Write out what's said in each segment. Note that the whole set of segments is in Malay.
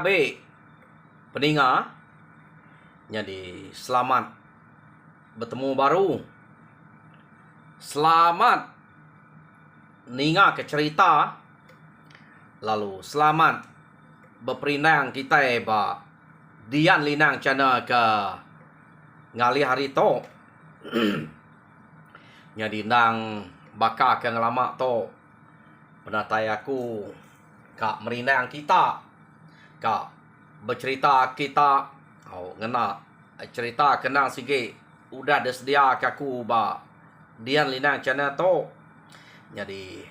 kabeh peninga. Jadi selamat bertemu baru. Selamat ninga ke cerita. Lalu selamat berperinang kita ba Dian Linang channel ke ngali hari to. Jadi nang baka ke ngelama to penatai aku kak merinang kita kak bercerita kita ngena cerita kenang sige udah sedia kaku ba Dian Linang channel to. Jadi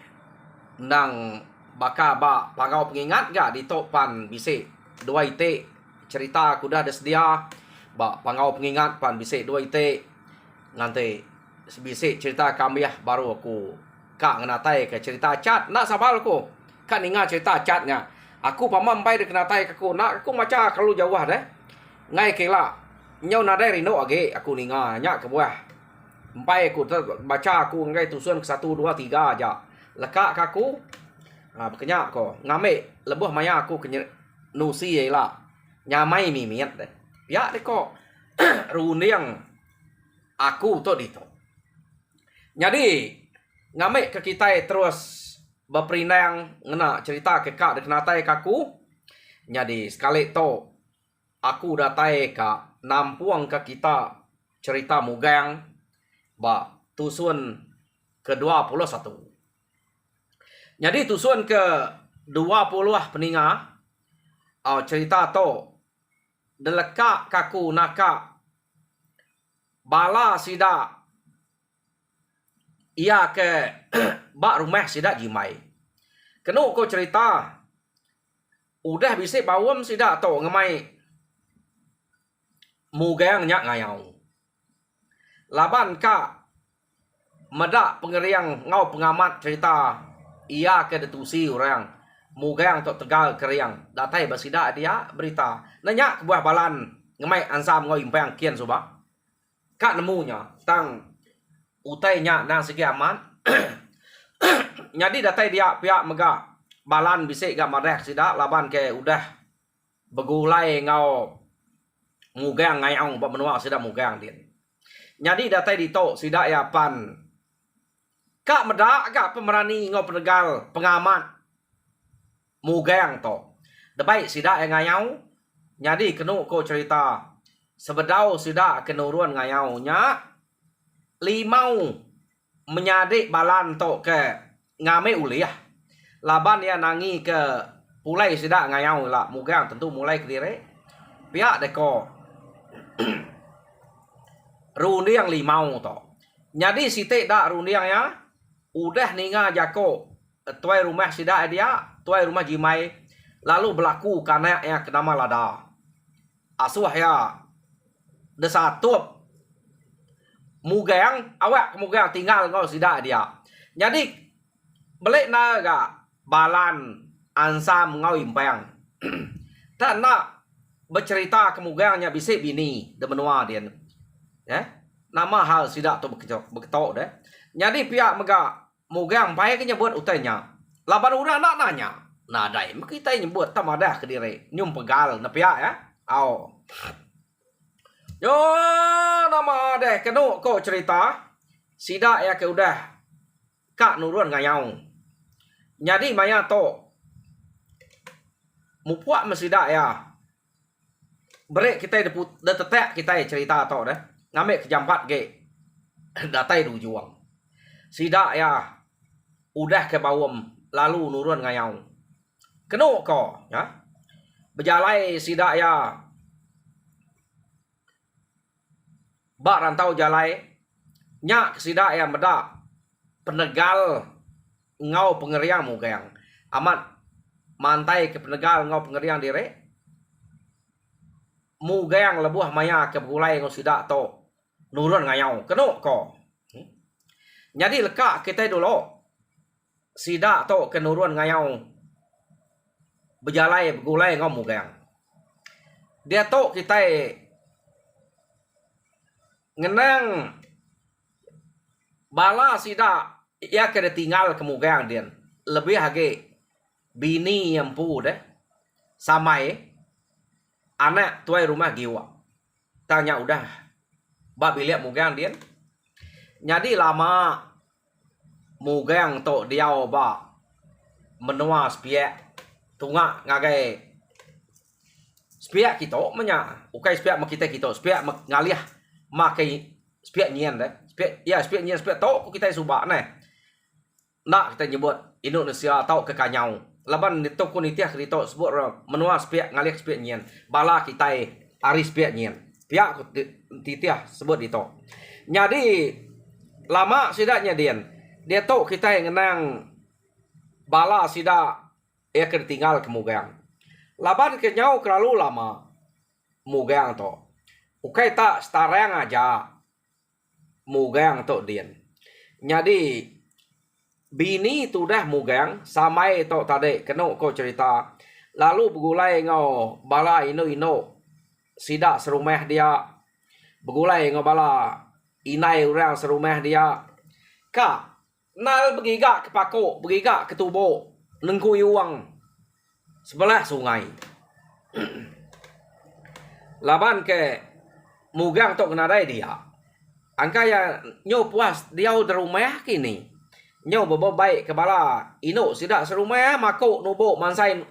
nang baka ba pangau pengingat ga di topan bisik dua ite cerita aku dah sedia ba pangau pengingat pan bisik dua ite nanti bisik cerita kami baru aku kak ngenatai ke cerita chat nak sabal aku kan ingat cerita chat nga aku pamam bai de kenatai aku nak aku maca kalau jauh deh ngai kela nyau nadai rino age aku ninga nya ke buah empai aku baca aku ngai tusun ke 1 2 3 aja lekak kaku berkenyak ko ngame lebuh maya aku ke nusi lah nyamai mimiat deh ya deh ko runiang aku to dito. Jadi ngame ke kita terus berperinang ngena cerita ke kak dekenatai kaku. Jadi sekali to aku datai ka nampuang ke kita cerita mugang ba tusun ke-21. Jadi tusun ke-20 peninga cerita to deleka kaku naka bala sida ia ke bak rumah sida jimai. Kenu ko cerita udah bisa bawam sida to ngemai mugang nyak ngayau. Laban ka medak pengeriang ngau pengamat cerita ia ke detusi orang mugang tok Tegal keriang datai basida dia berita nanya ke buah balan ngemai ansam ngau impang kian suba kak nemunya tang utainya nang segi aman. Jadi datai dia pihak mega balan bisik ga mareh sida laban ke udah begulai ngau mugang ngayau ba menua sida mugang dia. Jadi datai dito sida ya pan kak medak kak pemerani ngau penegal pengamat mugang to debai sida yang ngayau. Jadi kenu ko cerita sebedau sida kenurun ngayau nya limau menyadik balan to ke ngame uliah laban ya nangi ke pulai sida ngayau lah mugang tentu mulai ke dire pihak deko runiang limau to. Jadi site dak runiang ya udah ninga jako tuai rumah sida dia tuai rumah jimai lalu berlaku karena ya kenama lada asuh ya desatup mugang awak mugang tinggal ngau sida dia. Jadi belik na ga balan ansam ngau impang tak nak bercerita kemugangnya bisik bini de menua dia nama hal sida tu beketok deh. Jadi pihak mega mugang pai ke nyebut utainya laban urang nak nanya nah dai kita nyebut tamadah ke dire nyum pegal na pihak ya yo nama deh kenu ko cerita sida ya ke udah kak nurun ngayau. Jadi maya to mupuak mesida ya brek kita de tetek kita cerita to deh ngame kejampat ge datai du juang sida ya udah ke bawam lalu nurun ngayau kenu ko ya berjalai sida ya bak rantau jalai nyak sida ya meda penegal ngau pengeriang mugang amat mantai ke penegal ngau pengeriang dire mugang lebuh maya ke bulai ngau sida to nurun ngayau kenu ko. Jadi lekak kita dulu sida to ke nurun ngayau berjalai begulai ngau mugang dia to kita ngenang bala sida ya kena tinggal kemugang dia lebih hage bini yang pu deh samai anak tuai rumah giwa. Tanya udah. Ba bilik mugang dia. Jadi lama mugang tok diau ba menua spiak tunga ngagai spiak kita menya ukai spiak makita kita spiak ngaliah makai spiak nyen deh spiak nyen spiak tok kita subak nah nak kita nyebut Indonesia tau kekanyau laban itu kunitiah kita sebut menua spiak ngaliah spiak nyen bala kita ari spiak nyen piak titiah sebut itu. Jadi lama sidaknya dia tahu kita yang ngenang bala sida ia ketinggal ke mugang. Laban kenyau kelalu lama mugang to. Ukai tak starang aja mugang to dian. Jadi bini tu dah mugang samai to tadi kena ko cerita. Lalu begulai ngau bala ino sida serumah dia. Begulai ngau bala inai orang serumah dia. Ka nal begigak ke pako, begigak ke tubo, nengku uang sebelah sungai. Laban ke mugang tok kenadai dia. Angka ya nyo puas dia di rumah kini. Nyo bobo baik ke bala ino sidak serumah mako nubo mansai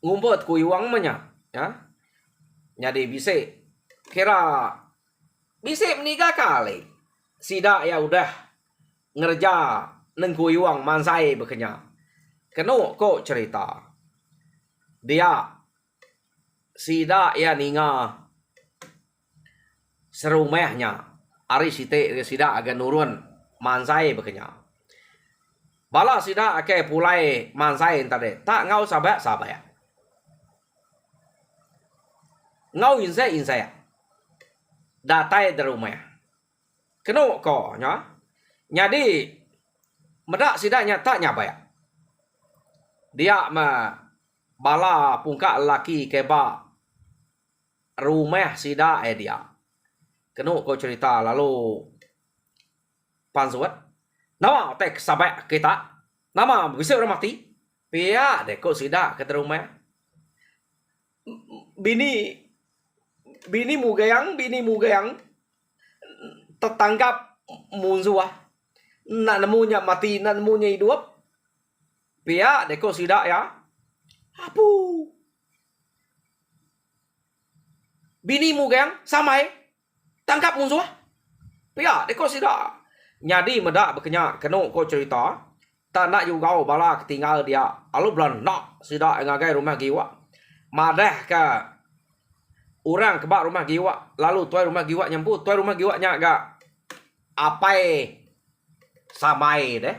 ngumpet ku uang menya. Ya. Jadi bisa kira bisa menikah kali. Sidak ya udah ngerja nengku uang mansai bekenya. Keno kok cerita. Dia sida ya ninga serumahnya. Ari site sida agak nurun mansai bekenya. Bala sida ake pulai mansai tadi. Tak ngau sabak. Ngau insai. Datai di rumah. Keno kok nya. Jadi medak sidaknya tak nyapa ya. Dia bala pungka laki keba rumah sida dia. Kenu ko cerita lalu pansuat. Nama tek sabak kita. Nama bisa orang mati. Pia deko sida ke rumah. Bini mugayang tertangkap munsuah. Nak nemunya mati, nak nemunya hidup. Pia deko sida ya. Apu. Bini mugang samai tangkap musuh. Pia deko sida. Nyadi medak bekenya keno ko cerita. Tak nak juga bala ketinggal dia. Alu belan nak sida ngagai rumah giwa. Madah ke orang kebak rumah giwa. Lalu tuai rumah giwa nyambut. Tuai rumah giwa nya agak apai samai deh.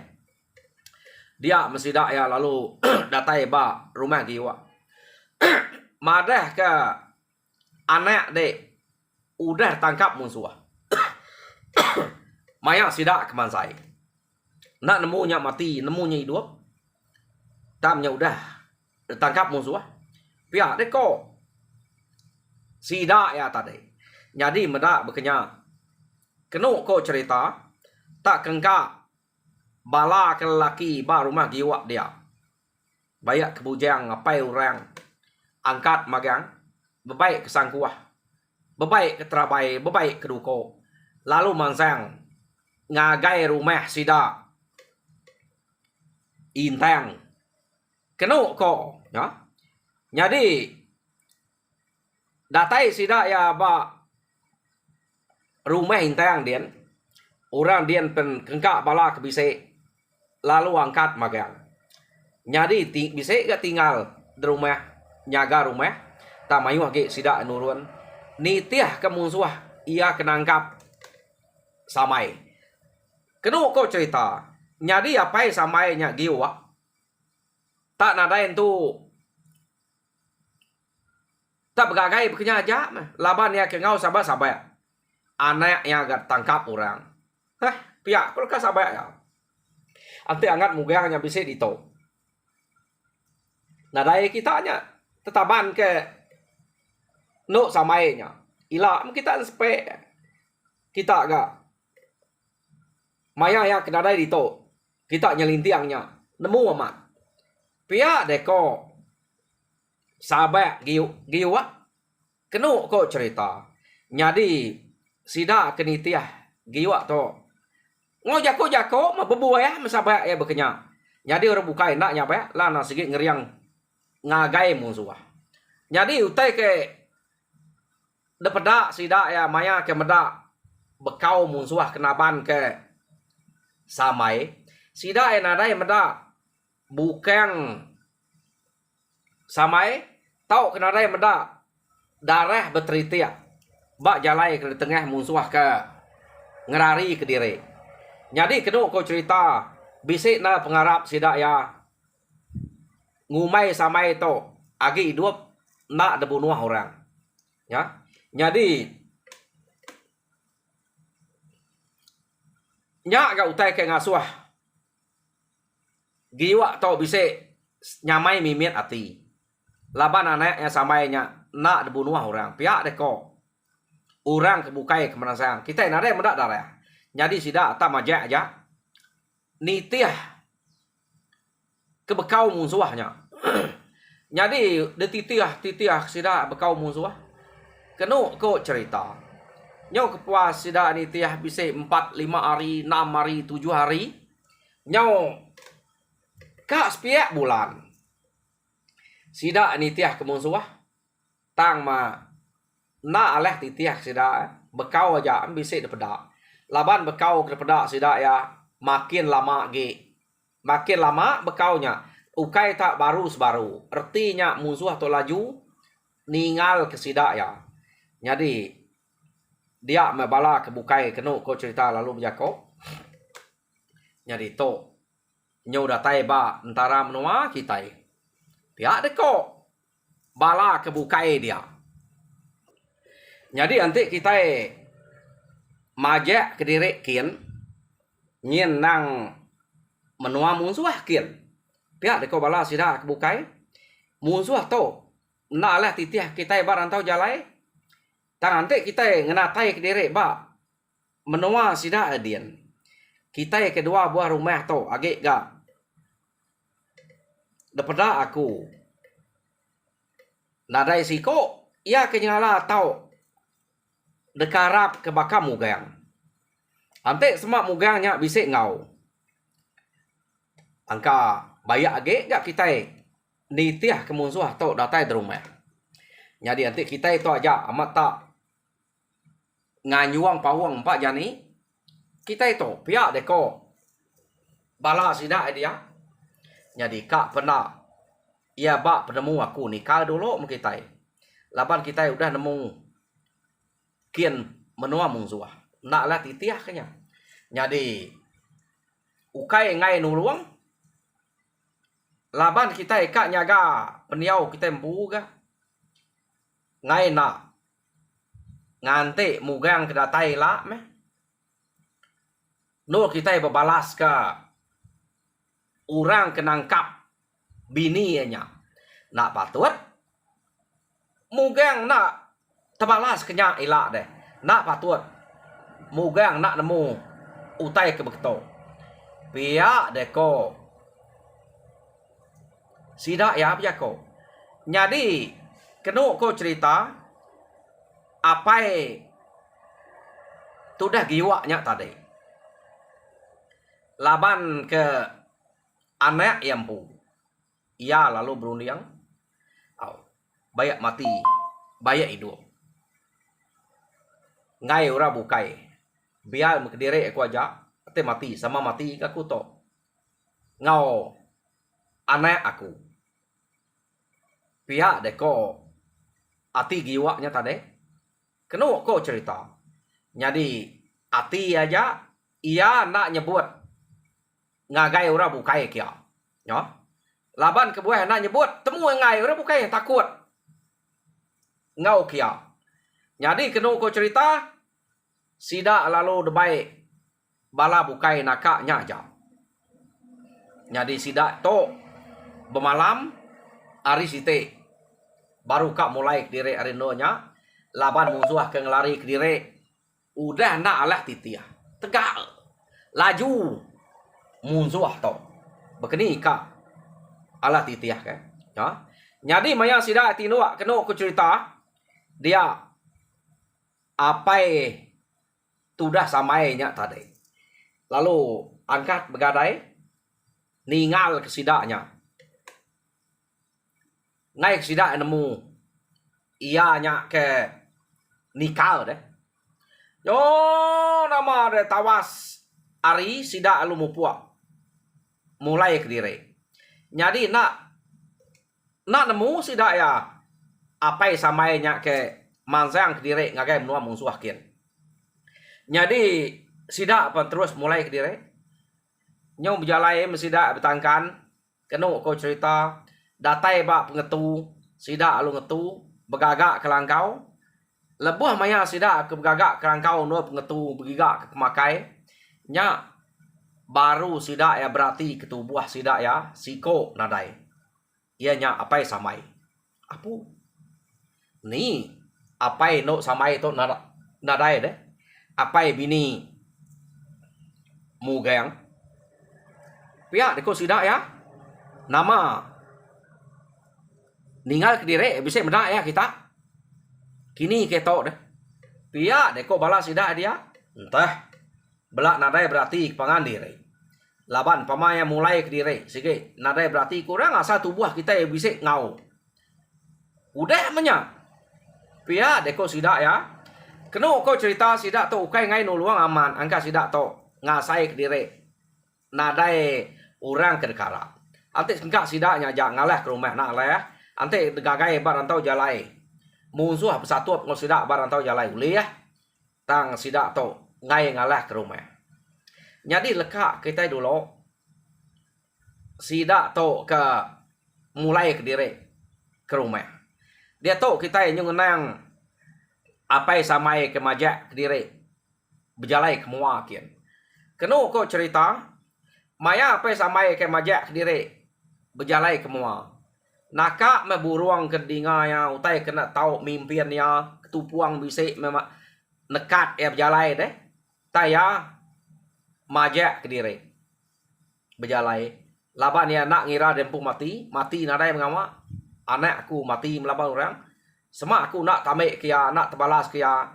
Dia mesti dak ya lalu datai ba rumah giwa. Madah ke anak dek udah tangkap musuh. Maya sidak ke mansai. Nak nemunya mati, nemunya hidup. Tamnya udah tangkap musuh. Pia deko. Sidak ya tadi. Jadi medak bekenya. Keno ko cerita. Tak kengka bala ke lelaki ba rumah giwa dia. Bayak ke bujang ngapai orang. Angkat magang. Bebaik ke sangkuah. Bebaik ke terabai. Bebaik ke duko. Lalu mansang. Ngagai rumah sida. Intang. Keno ko. Ya. Jadi. Datai sida ya ba. Rumah intang dia. Orang dia pen kengkak bala ke bisik. Lalu angkat magang. Jadi bisik gak tinggal di rumah. Nyaga rumah. Tak mayu lagi sidak nurun. Nitiah ke musuh. Ia kenangkap. Samai. Kenu kau cerita. Jadi apa yang samai nya giwa. Tak nadain tu. Tak bergagai bekenya aja. Laban ya kengau sabar. Anak yang agak tangkap orang. Pihak kalau kas sabak ya. Ante angat mugangnya bisa dito. Nah dari kitanya tetaban ke no samainya. Ila kita sepe kita agak maya ya kena dari dito. Kita nyelintiangnya nemu amat. Pihak deko sabak giwa Kenu ko cerita. Jadi sida kenitiah giwa to. Ngojako-jako mabebuah ya masabak ya bekenya. Jadi orang bukai nak nyapa lah na sigi ngeriang ngagai musuh. Jadi utai ke depeda sida ya maya ke meda bekau musuh kenaban ke samai. Sida ya nadai meda bukan samai tau kenadai meda darah beteritia. Bak jalai ke tengah musuh ke ngerari ke diri. Jadi kena kau cerita bisik na pengarap sida ya ngumai samai to agi hidup nak debunuh orang. Ya. Jadi nyak ga utai ke ngasuh giwa to bisik nyamai mimit ati. Laban anaknya samainya nak debunuh orang. Pihak deko orang kebukai kemenasang. Kita nare mendak darah. Jadi sida tak majak aja. Nitiah kebekau musuhnya. Jadi titiah sida bekau musuh. Kenu ko cerita. Nyau kepuas sida nitiah bisa 4, 5 hari, 6 hari, 7 hari. Nyau kak sepiak bulan. Sida nitiah ke musuh. Tang ma na aleh titiah sida bekau aja bisa dapeda. Laban bekau dapeda sida ya makin lama ge. Makin lama bekaunya ukai tak baru sebaru. Artinya musuh atau laju ningal ke sida ya. Jadi dia mebala ke bukai kenu ko cerita lalu berjako. Jadi to nyau datai ba antara menua kita. Pihak deko bala ke bukai dia. Jadi nanti kita majak ke diri kian nyen nang menua musuh kian. Pihak deko bala sida ke bukai. Musuh to na lah titiah kita barantau jalai. Tang nanti kita ngenatai ke diri ba menua sida adian. Kita kedua buah rumah to agak ga daripada aku nadai siko ia kenyala tau dekarap ke bakam mugang. Ante semak mugangnya bisik ngau. Angka bayak age gak kita nitiah ke musuh tau datai di rumah. Jadi nanti kita itu aja amat tak nganyuang pawang empat jani. Kita itu pihak deko bala sida dia. Jadi kak pernah ia bak penemu aku nikah dulu sama kita. Laban kita udah nemu kian menua musuh. Nak lah titiah kenya. Jadi ukai ngai nuluang. Laban kita kak nyaga peniau kita embuga. Ngai nak ngante mugang kedatai lah meh. No kita berbalas ke orang kenangkap bininya. Nak patut mugang nak terbalas kenya elak deh. Nak patut mugang nak nemu utai ke beketo. Pihak deko sida ya pihak ko. Jadi kenu ko cerita apa tu dah giwaknya tadi. Laban ke anak yang pu. Ia lalu berunding. Bayak mati. Bayak hidup. Ngai ora bukai. Biar mengkediri aku aja. Ate mati. Sama mati aku to. Ngau. Anak aku. Pihak deko. Ati giwaknya tadi. Kenu ko cerita. Jadi. Ati aja. Ia nak nyebut. Ngagai ora bukai kia. Ya. Laban kebuah nak nyebut. Temu ngai ora bukai. Takut. Ngau kia. Jadi kenu ko cerita. Sida lalu debai. Bala bukai nakaknya aja. Jadi sida to. Bermalam. Hari siti. Baru kak mulai ke diri arindonya. Laban musuh ke ngelari ke diri. Udah nak alah titiah. Tegak. Laju. Musuh to. Begini kak. Alah titiah kan. Ya. Jadi maya sida tinua. Kena aku cerita. dia apa tudah samainya tadi. Lalu angkat begadai, ningal ke sidaknya. Ngai ke sidak nemu, ianya ke nikal deh. Yo nama de tawas ari sidak lu mupuak. Mulai ke diri. Jadi nak nemu sidak ya apa samainya ke mansang ke diri ngagai menua mungsuah kian. Jadi sidak apa terus mulai ke diri. Nyong berjalai mesidak bertangkan kenu ko cerita datai ba pengetu sidak alu ngetu begagak ke langkau lebuh maya sidak ke begagak ke langkau no pengetu begigak ke pemakai nya baru sidak ya berarti ketubuh sidak ya siko nadai ianya apa samai apu ni apa no samai to nadai deh apa bini mugang pihak deko sidak ya nama ningal ke diri bisa menak ya kita kini ketok deh pihak deko balas sidak dia entah belak nadai berarti pangan diri laban pamaya mulai ke diri sige nadai berarti kurang asa tubuh kita yang bisa ngau udah menya pihak deko sidak ya kenu kau cerita sidak to ukai ngai no luang aman angka sidak to ngasai ke diri nadai orang ke dekara ante enggak sidaknya jak ngalah ke rumah nak leh ante degagai barantau jalai musuh bersatu ngos sidak barantau jalai ulih ya tang sidak to ngai ngalah ke rumah jadi lekak kita dulu sidak to ke mulai ke diri ke rumah dia to kita yang nang apa samai ke majak ke diri berjalai ke muakin kenu kau cerita maya apa samai ke majak ke diri berjalai ke mua naka meburuang ke dinganya utai kena tahu mimpiannya ketupuang bisik memang nekat ya berjalai deh taya majak ke diri berjalai laban ya nak ngira dempuk mati nadai mengama anakku mati melaban orang semak aku nak tamek kia nak terbalas kia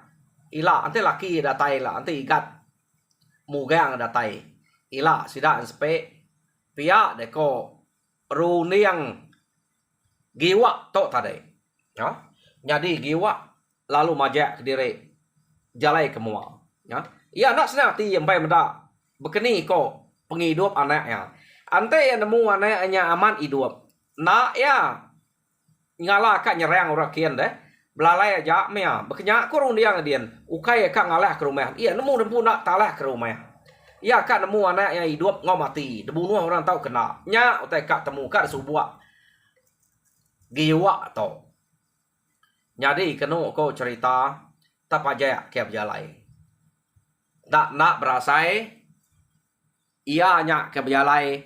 ila ante laki datai lah ante ikat mugang datai ila sidak sepe pia deko runiang giwa to tadi ya jadi giwa lalu majak ke diri jalai ke mua ya iya nak senati yang baik meda bekeni ko penghidup anaknya ante yang nemu anaknya aman hidup nak ya ngalah kak nyerang orang kian deh belalai aja mea bekenya ko runiang dian ukai kak ngalah ke rumah iya nemu nak talah ke rumah iya kak nemu anak yang hidup ngau mati dibunuh orang tahu kena nya utai kak temu kak sebuah giwa to jadi kenu ko cerita tak aja kiap jalai tak nak berasai ia nya kiap jalai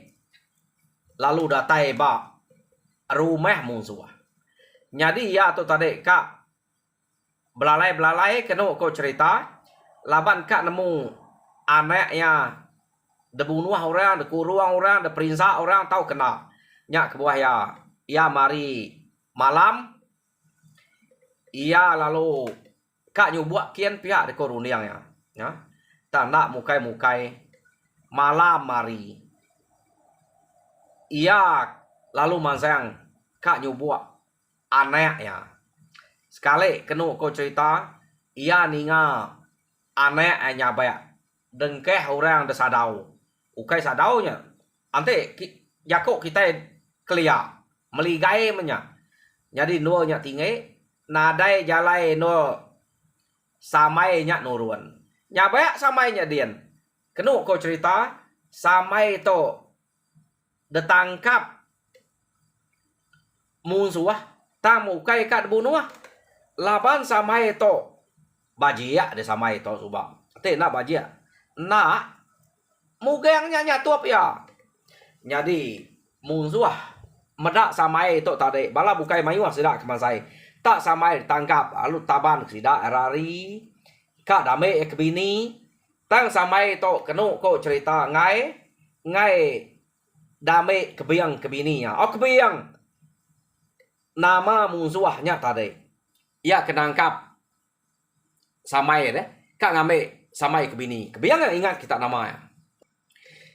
lalu datai ba rumah musuh jadi ya tu tadi kak belalai kenu ko cerita laban kak nemu anaknya dibunuh orang, dikurung orang, diperinsak orang tahu kena nyak ke bawah ya mari malam ia lalu kak nyubuak kian pihak dikoruniang ya tak nak mukai malam mari ia lalu mansang kak nyubuak anak ya sekali kenu ko cerita ia ninga anaknya banyak dengkeh orang desadau ukai sadaunya ante yakok kita kelia meligai menya jadi no nya tinggi nadai jalai no samai nya nurun nya banyak samai nya dian kenu ko cerita samai to detangkap musuh tamu kai kat bunuh laban samai to bajia de samai to subang te nak bajia nak mugangnya nyatup ya jadi musuh medak samai to tadi bala bukai mayu sidak kemasai tak samai tangkap lalu taban sidak rari kak dame ke bini tang samai to kenu ko cerita ngai dame kebiang ke bininya oh kebiang nama musuhnya tadi ia kenangkap samai deh. Kak ngambil samai ke bini. Kebiang ingat kita nama ya.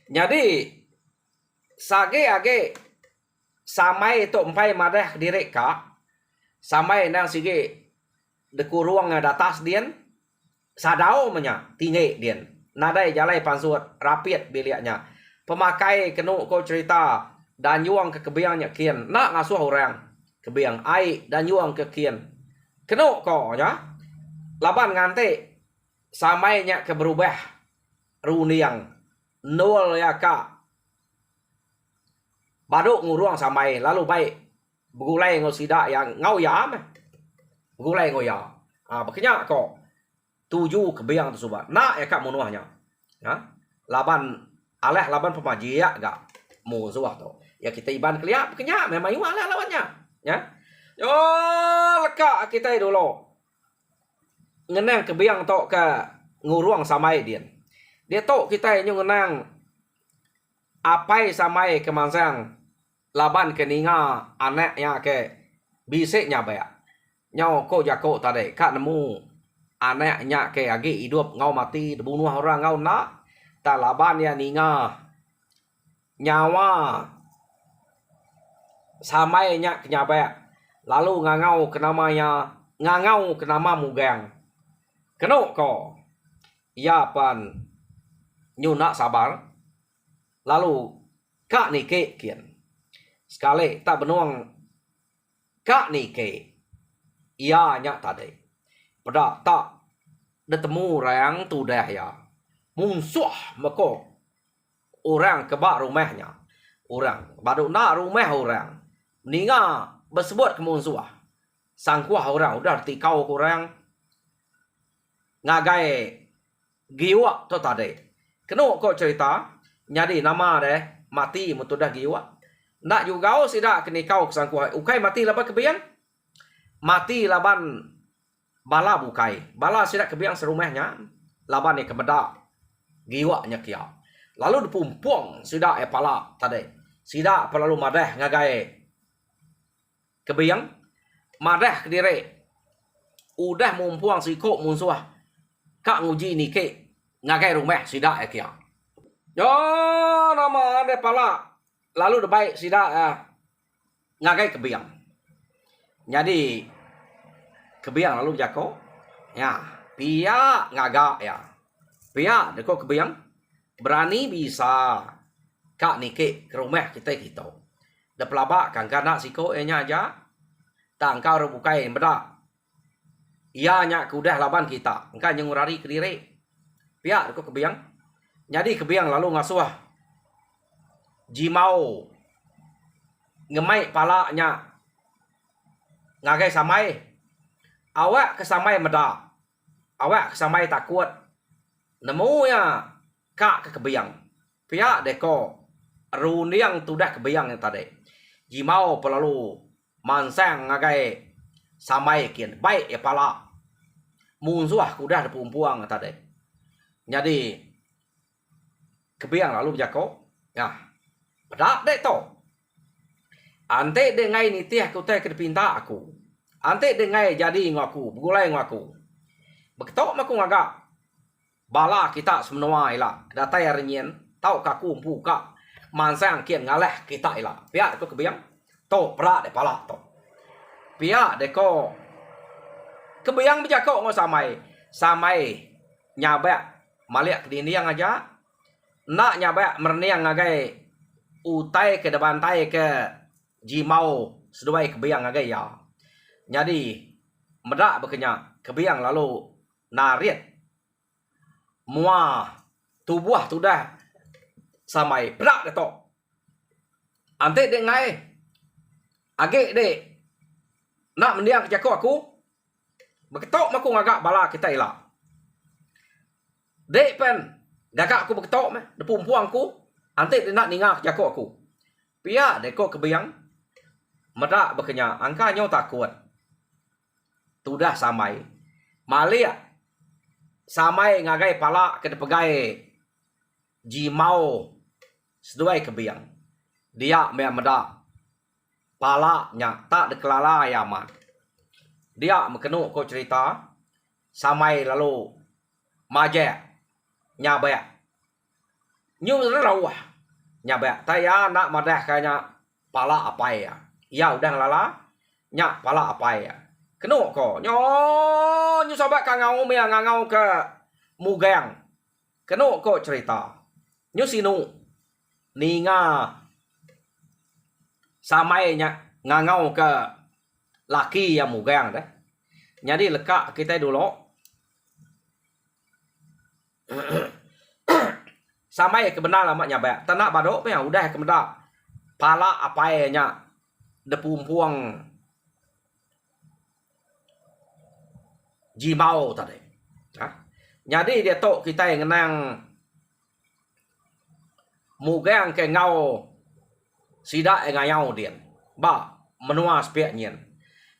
Jadi sage samai tu empai madah diri kak. Samai nang sige deku ruang datas dian. Sadau menya tinggi dian. Nadai jalai pansuat rapiat biliaknya. Pemakai kenu ko cerita dan yuang ke kebiangnya kian. Nak ngasuh orang kebiang ai dan yuang ke kian. Kenu ko nya. Laban ngante samainya ke berubah runiang nol ya kak. Baduk nguruang samai lalu baik begulai ngosida yang ngau ya mah. Begulai ngoya. Bekenya kok 7 kebiang tersebut. Nak ya kak munuahnya. Ya. Laban pemaji ya gak musuh tu. Ya kita iban keliak bekenya memang iu aleh lawannya. Ya. Yo lekak kita dulu. Ngenang kebiang tok ke nguruang samai dia. Dia tok kita nyu ngenang apai samai kemansang laban keninga anaknya ke bisiknya bayak. Nyau ko jako tadi kak nemu anaknya ke agi hidup ngau mati dibunuh orang ngau nak. Ta laban ya ninga nyawa samai nya kenyabayak. Lalu ngangau kenama mugang. Kenok ko. Ya pan nyunak sabar. Lalu kak ni ke kian. Sekali tak benuang kak ni ke. Ia nyak tadi. Pada tak detemu orang tu dah ya. Munsuh meko orang kebak rumahnya. Orang baru nak rumah orang. Ninga bersebut kemunsuh. Sangkuah orang udah tikau orang ngagai giwa tu tadi. Kenu kok cerita nyadi nama deh mati mutudah giwa. Nak juga sida kini kau kesangkuah. Ukai mati laban kebian. Mati laban bala bukai. Bala sida kebiang serumahnya. Laban ni kemedak giwa nya kia. Lalu dipumpuang sida pala tadi. Sida perlu madah ngagai kebiang. Madah kediri. Udah mumpuang sikok munsuah. Kak nguji ni ke ngagai rumah sida kia. Yo nama ada pala. Lalu debai sida ngagai kebiang. Jadi kebiang lalu jako. Ya, pia ngaga ya. Pia deko kebiang berani bisa kak nike ke rumah kita gitu. Da pelabak kan kana siko nya aja. Tangkau rebukai bedak. Ia nya kudah laban kita. Engka nyengurari ke diri. Pia deko kebiang. Jadi kebiang lalu ngasuh jimau ngemai palanya ngagai samai. Awak kesamai medak. Awak kesamai takut. Nemu ya kak ke kebiang. Pia deko runiang tudah kebiang yang tadi. Jimau pelalu mansang ngagai samai kian. Baik ya pala. Munsuah kudah dipumpuang tadi. Jadi kebiang lalu jako. Ya. Pedak dek to. Ante dengai nitih aku teh kedepinta aku. Ante dengai jadi ngaku. Begulai ngaku. Beketok maku ngagak. Bala kita semua ila. Datai renyen. Tau kaku buka. Mansang kian ngaleh kita ila. Pihak itu kebiang. To perak dek pala to. Pihak deko. Kebiang berjakok ngau samai. Samai nyabak. Maliak kedini yang aja. Nak nyabak merniang ngagai. Utai ke depan tai ke jimau seduai kebiang ngagai ya. Jadi medak bekenya kebiang lalu narit. Mua tubuh tu dah samai perak detok. Ante dek ngai. Agek dek. Nak mendiang kejako aku. Beketok maku ngagak bala kita ilak. Dek pen. Gagak aku beketok meh. Depumpuang ku. Ante dia nak ningak jako aku. Pia deko kebiang. Medak bekenya. Angka nyo takut. Tudah samai. Malia. Samai ngagai pala ke depegai. Jimau. Seduai kebiang. Dia medak. Pala nya tak dekelala yaman. dia mengenuk ko cerita samai lalu majek nyabek nyu rawah nyabek taya nak madah kanya pala apai ya ya udah lala nyak pala apai ya kenuk ko nyu sobat kangau mea ngangau ke mugang kenuk ko cerita nyu sinu ninga samai nya ngangau ke laki yang mugang deh jadi lekak kita dulu samai kebenar lama nyabek tanak badok ya udah kebenar pala apai nya depumpuang jimau tadi jadi dia tok kita yang nang mugang ke ngau sidak ngayau dian ba menua spiak nyen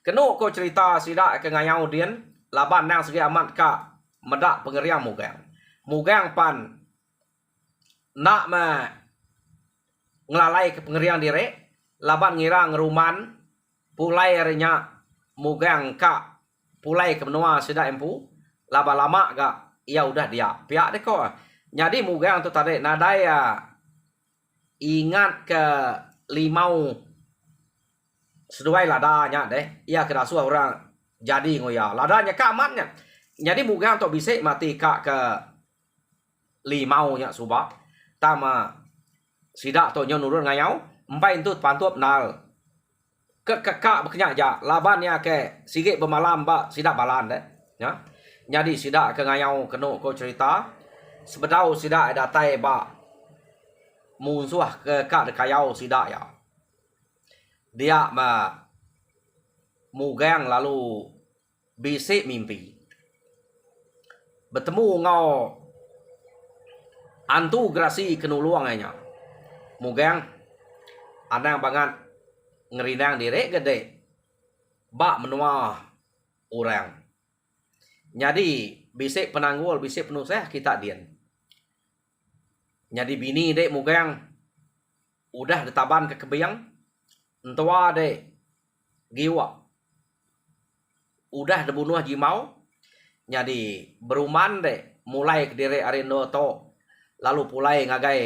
kenuk ko cerita sidak ke ngayau dian laban nang segi amat ka medak pengeriang mugang pan nak ma ngelalai ke pengeriang dire laban ngira ngeruman pulai arenya mugang ka pulai ke menua sidak empu lama-lama ga ya udah dia pihak deko jadi mugang tu tadi nadaya ingat ke limau seduai ladanya deh ia kena suah orang jadi ngoya ladanya kamatnya jadi mugang tu bisik mati kak ke limau nya subak tama sidak to nyon urun ngayau empai itu pantup nal ke kakak berkenyak ja labannya ke sigit bermalam ba sidak balan deh ya jadi sidak ke ngayau kenu ko cerita sebedau sidak datai ba musuh ke kak dekayau sidak ya dia ma mugang lalu bisik mimpi bertemu ngau antu grasi kenuluangnya mugang anang banget ngerindang direk gede bak menua orang jadi bisik penanggul bisik penusah kita dian jadi bini dek mugang udah ditaban ke kebiang entua dek giwa udah dibunuh jimau jadi beruman dek mulai ke direk arindo to lalu pulai ngagai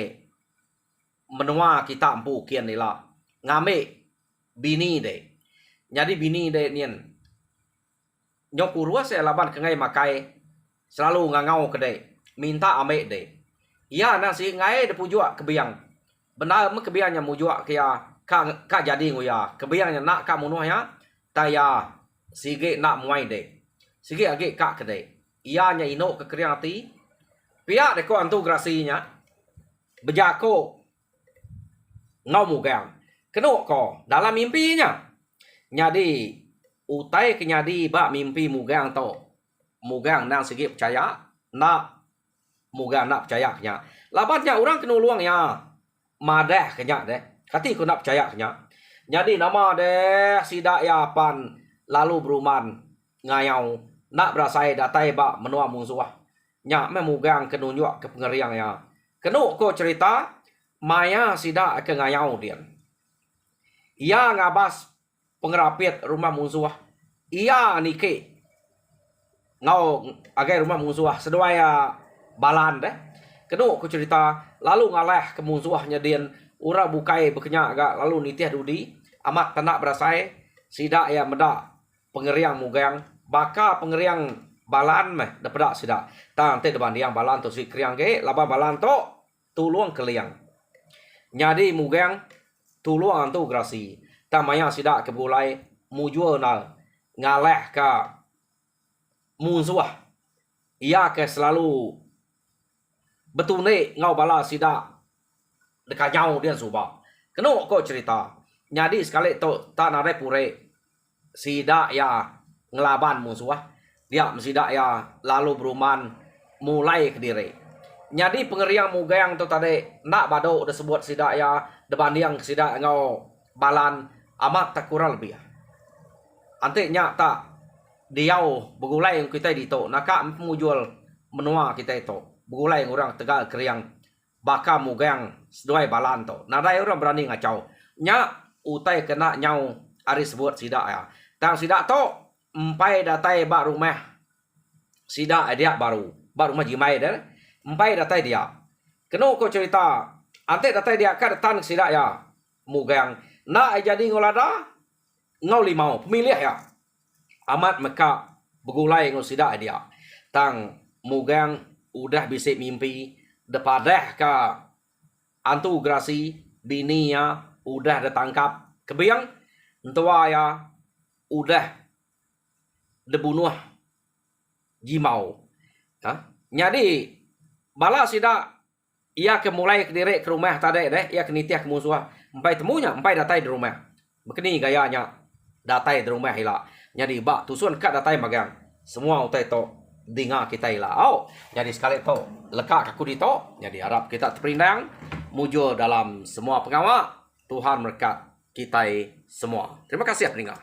menua kita empu kian nila ngame bini de jadi bini de nien nyoku ruas saya laban kengai makai selalu ngangau kedai minta ame de iya nasi ngai de pujua kebiang benar me kebiangnya mujua kia ka jadi nguya kebiangnya nak ka munuhnya taya sige nak muai de sige age ka kedai iya nya ino kekeriang ati pihak deko antu grasinya bejako ngau mugang kenuk ko dalam mimpinya nyadi utai kenyadi ba mimpi mugang to mugang nang segi percaya nak mugang nak percaya nya labatnya orang kenu luang ya madah kenya deh kati ku nak percaya kenya jadi nama deh sidak ya pan lalu beruman ngayau nak berasai datai ba menua musuh nya memugang kenunjuk ke pengeriang ya kenuk ko cerita maya sidak ke ngayau dian ia ngabas pengerapit rumah musuh ia nike ngau agai rumah musuh seduaya balan deh kenuk ko cerita lalu ngaleh ke musuhnya dian ura bukai bekenya agak lalu nitih dudi amat tenak berasai sidak ya medak pengeriang mugang baka pengeriang balan meh dapat sidak tante depan yang balan tu si kriang ke laban balan to tuluang keliang nyadi mugang tuluang tu grasi tamaya sidak ke bulai mujua na ngaleh ka musuh ia ke selalu betune ngau bala sidak dekanyau dia subak kenu ko cerita nyadi sekali to tak nare pure sidak ya ngelaban musuh dia mesidak ya lalu beruman mulai ke diri jadi pengeriang mugang tu tadi nak bado disebut sidak ya debanding sidak ngau balan amat tak kurang lebih antinya tak diau begulai yang kita dito naka mujual menua kita itu begulai orang tegal keriang baka mugang seduai balan to nadai orang berani ngacau nya utai kena nyau ari sebut sidak ya tang sidak to empai datai bak rumah sida dia baru rumah jimai dah. Empai datai dia. Keno ko cerita ante datai dia ka datang sida ya. Mugang nak jadi ngolada ngau limau pemilih ya. Amat meka begulai ngau sida dia. Tang mugang udah bisa mimpi depadah ka antu grasi bini ya udah ditangkap kebiang entua ya udah dibunuh jimau. Jadi bala sida ia kemulai kediri ke rumah tadi deh ia kenitiah ke musuh empai temunya empai datai di rumah begini gayanya datai di rumah hila jadi bak tusun kat datai magang semua utai to dengar kita hila jadi sekali to lekak aku di to jadi harap kita terperindang mujur dalam semua pengawal Tuhan berkat kita semua. Terima kasih pendengar.